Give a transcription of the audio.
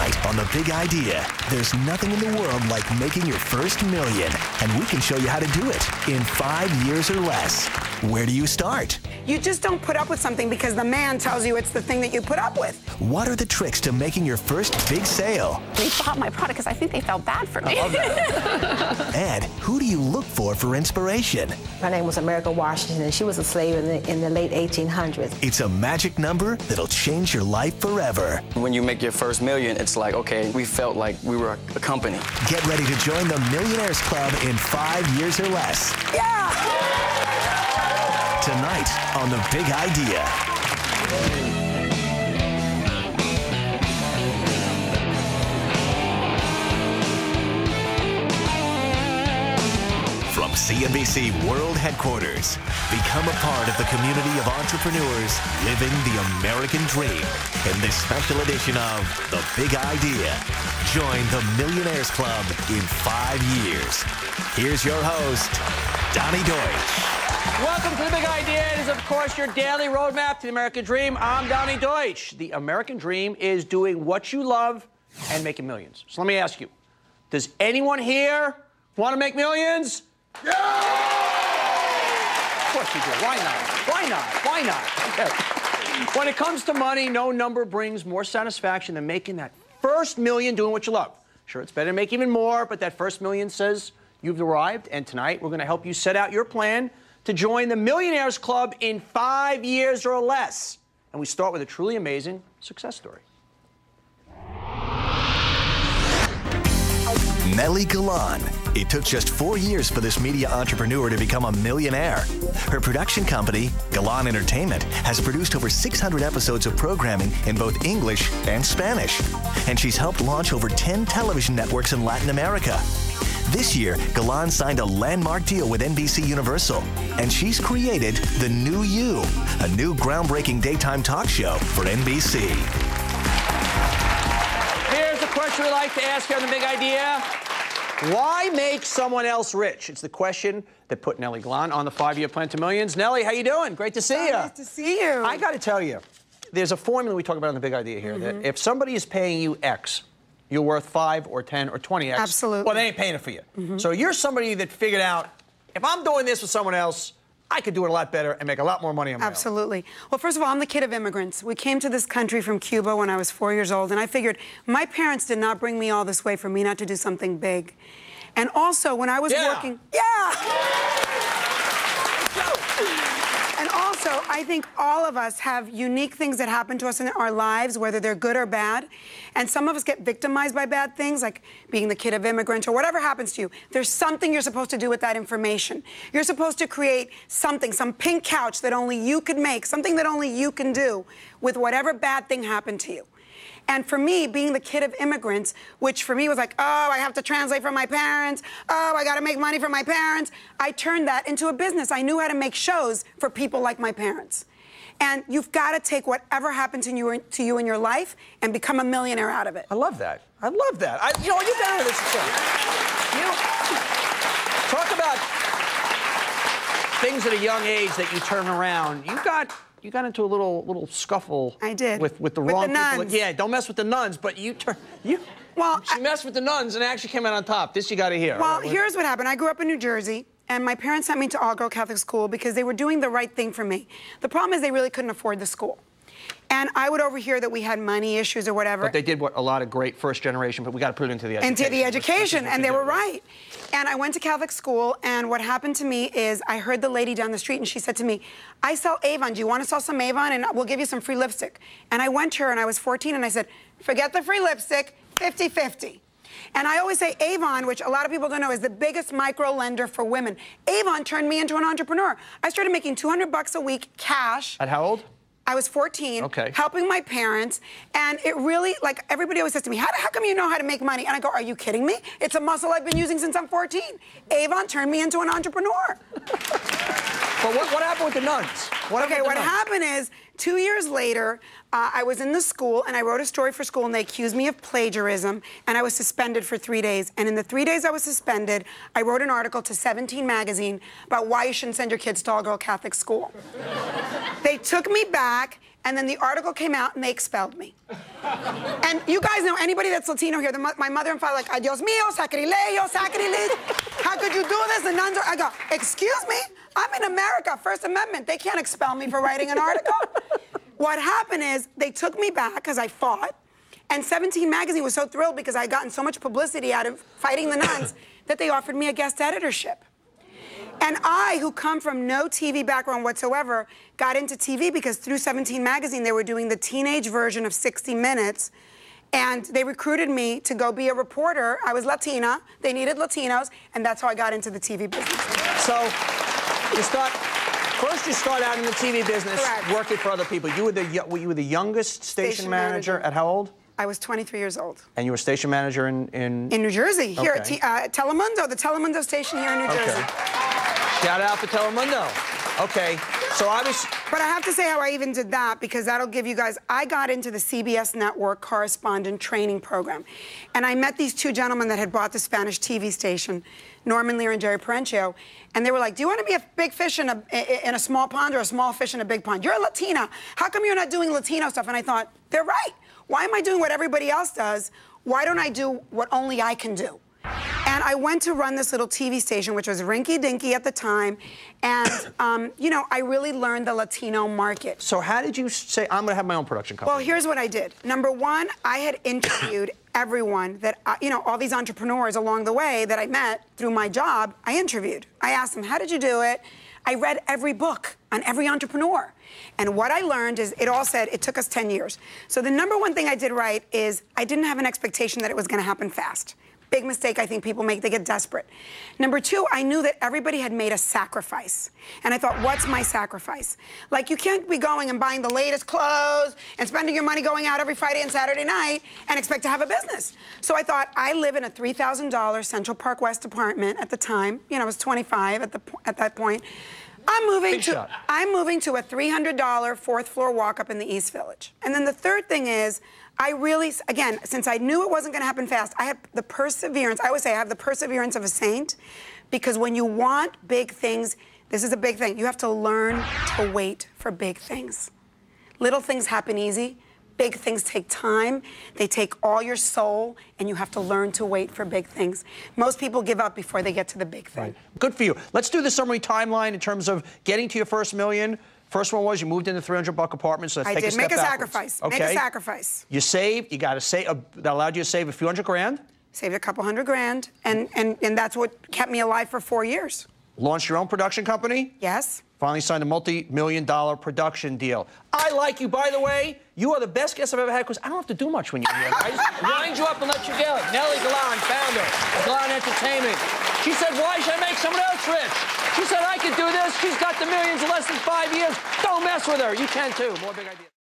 Tonight on The Big Idea, there's nothing in the world like making your first million, and we can show you how to do it in 5 years or less. Where do you start? You just don't put up with something because the man tells you it's the thing that you put up with. What are the tricks to making your first big sale? They bought my product because I think they felt bad for me. I love that. And who do you look for inspiration? Her name was America Washington, and she was a slave in the late 1800s. It's a magic number that'll change your life forever. When you make your first million, it's like, okay, we felt like we were a company. Get ready to join the Millionaires Club in 5 years or less. Yeah! Tonight on The Big Idea. From CNBC World Headquarters, become a part of the community of entrepreneurs living the American dream in this special edition of The Big Idea. Join the Millionaires Club in 5 years. Here's your host, Donny Deutsch. Welcome to The Big Idea. It is, of course, your daily roadmap to the American dream. I'm Donny Deutsch. The American dream is doing what you love and making millions. So let me ask you, does anyone here want to make millions? Yeah! Of course you do. Why not? Why not? Why not? Okay. When it comes to money, no number brings more satisfaction than making that first million doing what you love. Sure, it's better to make even more, but that first million says you've arrived, and tonight we're going to help you set out your plan to join the Millionaires Club in 5 years or less. And we start with a truly amazing success story. Nely Galan. It took just 4 years for this media entrepreneur to become a millionaire. Her production company, Galan Entertainment, has produced over 600 episodes of programming in both English and Spanish. And she's helped launch over 10 television networks in Latin America. This year, Galan signed a landmark deal with NBC Universal, and she's created The New You, a new groundbreaking daytime talk show for NBC. Here's a question we like to ask here on The Big Idea. Why make someone else rich? It's the question that put Nely Galan on the 5-year plan to millions. Nely, how you doing? Great to see you. Nice to see you. I got to tell you, there's a formula we talk about on The Big Idea here, that if somebody is paying you X, you're worth 5 or 10 or 20X. Absolutely. Well, they ain't paying it for you. So you're somebody that figured out, if I'm doing this with someone else, I could do it a lot better and make a lot more money on my own. Absolutely. Well, first of all, I'm the kid of immigrants. We came to this country from Cuba when I was 4 years old, and I figured my parents did not bring me all this way for me not to do something big. And also, when I was working... And also, I think all of us have unique things that happen to us in our lives, whether they're good or bad. And some of us get victimized by bad things, like being the kid of immigrants or whatever happens to you. There's something you're supposed to do with that information. You're supposed to create something, some pink couch that only you could make, something that only you can do with whatever bad thing happened to you. And for me, being the kid of immigrants, which for me was like, oh, I have to translate for my parents. Oh, I got to make money for my parents. I turned that into a business. I knew how to make shows for people like my parents. And you've got to take whatever happened to you in your life and become a millionaire out of it. I love that. I love that. You know, you got this. You talk about things at a young age that you turn around. You got into a little scuffle. I did. With the wrong people. Nuns. Yeah, don't mess with the nuns, but she messed with the nuns and actually came out on top. This you got to hear. Well, here's what happened. I grew up in New Jersey, and my parents sent me to all-girl Catholic school because they were doing the right thing for me. The problem is they really couldn't afford the school. And I would overhear that we had money issues or whatever. But they did what a lot of great first generation, but we got to put it into the education. Into the education, and they were right. And I went to Catholic school, and what happened to me is I heard the lady down the street, and she said to me, I sell Avon. Do you want to sell some Avon? And we'll give you some free lipstick. And I went to her, and I was 14, and I said, forget the free lipstick, 50-50. And I always say Avon, which a lot of people don't know, is the biggest micro lender for women. Avon turned me into an entrepreneur. I started making $200 a week cash. At how old? I was 14, helping my parents, and it really, like, everybody always says to me, how come you know how to make money? And I go, are you kidding me? It's a muscle I've been using since I'm 14. Avon turned me into an entrepreneur. But what happened with the nuns? What happened is, 2 years later, I was in the school, and I wrote a story for school, and they accused me of plagiarism, and I was suspended for 3 days. And in the 3 days I was suspended, I wrote an article to 17 magazine about why you shouldn't send your kids to all-girl Catholic school. They took me back, and then the article came out, and they expelled me. And you guys know, anybody that's Latino here, my mother and father are like, ay, Dios mío, sacrilegio, sacrilege. How could you do this? The nuns are, I go, excuse me? I'm in America, First Amendment. They can't expel me for writing an article. What happened is they took me back because I fought, and 17 magazine was so thrilled because I had gotten so much publicity out of fighting the nuns that they offered me a guest editorship. And I, who come from no TV background whatsoever, got into TV because through 17 magazine they were doing the teenage version of 60 Minutes, and they recruited me to go be a reporter. I was Latina, they needed Latinos, and that's how I got into the TV business. So, first you start out in the TV business, Correct. Working for other people. You were the youngest station manager at how old? I was 23 years old. And you were station manager in New Jersey, here okay. at Telemundo, the Telemundo station here in New Jersey. Shout out to Telemundo. Okay, so But I have to say how I even did that, because that'll give you guys, I got into the CBS network correspondent training program. And I met these two gentlemen that had bought the Spanish TV station, Norman Lear and Jerry Parenchio, and they were like, do you want to be a big fish in a small pond or a small fish in a big pond? You're a Latina. How come you're not doing Latino stuff? And I thought, they're right. Why am I doing what everybody else does? Why don't I do what only I can do? And I went to run this little TV station, which was rinky-dinky at the time, and, you know, I really learned the Latino market. So how did you say, I'm going to have my own production company? Well, here's what I did. Number one, I had interviewed everyone that, you know, all these entrepreneurs along the way that I met through my job, I interviewed. I asked them, how did you do it? I read every book on every entrepreneur. And what I learned is, it all said, it took us 10 years. So the number one thing I did right is I didn't have an expectation that it was going to happen fast. Big mistake I think people make, they get desperate. Number two, I knew that everybody had made a sacrifice. And I thought, what's my sacrifice? Like, you can't be going and buying the latest clothes and spending your money going out every Friday and Saturday night and expect to have a business. So I thought, I live in a $3,000 Central Park West apartment at the time. You know, I was 25 at that point. I'm moving to a $300 fourth floor walk-up in the East Village. And then the third thing is, I really, again, since I knew it wasn't going to happen fast, I had the perseverance. I always say I have the perseverance of a saint, because when you want big things, this is a big thing, you have to learn to wait for big things. Little things happen easy. Big things take time. They take all your soul, and you have to learn to wait for big things. Most people give up before they get to the big thing. Right. Good for you. Let's do the summary timeline in terms of getting to your first million. First one was you moved into $300 apartment, so let's take a step backwards. Sacrifice. Okay. Make a sacrifice. You saved. You got to save. That allowed you to save a few hundred grand. Saved a couple $100 grand, and that's what kept me alive for 4 years. Launched your own production company. Yes. Finally signed a multi-million-dollar production deal. I like you, by the way. You are the best guest I've ever had, because I don't have to do much when you're here. I just wind you up and let you go. Nely Galan, founder of Galan Entertainment. She said, why should I make someone else rich? She said, I could do this. She's got the millions in less than 5 years. Don't mess with her. You can, too. More big ideas.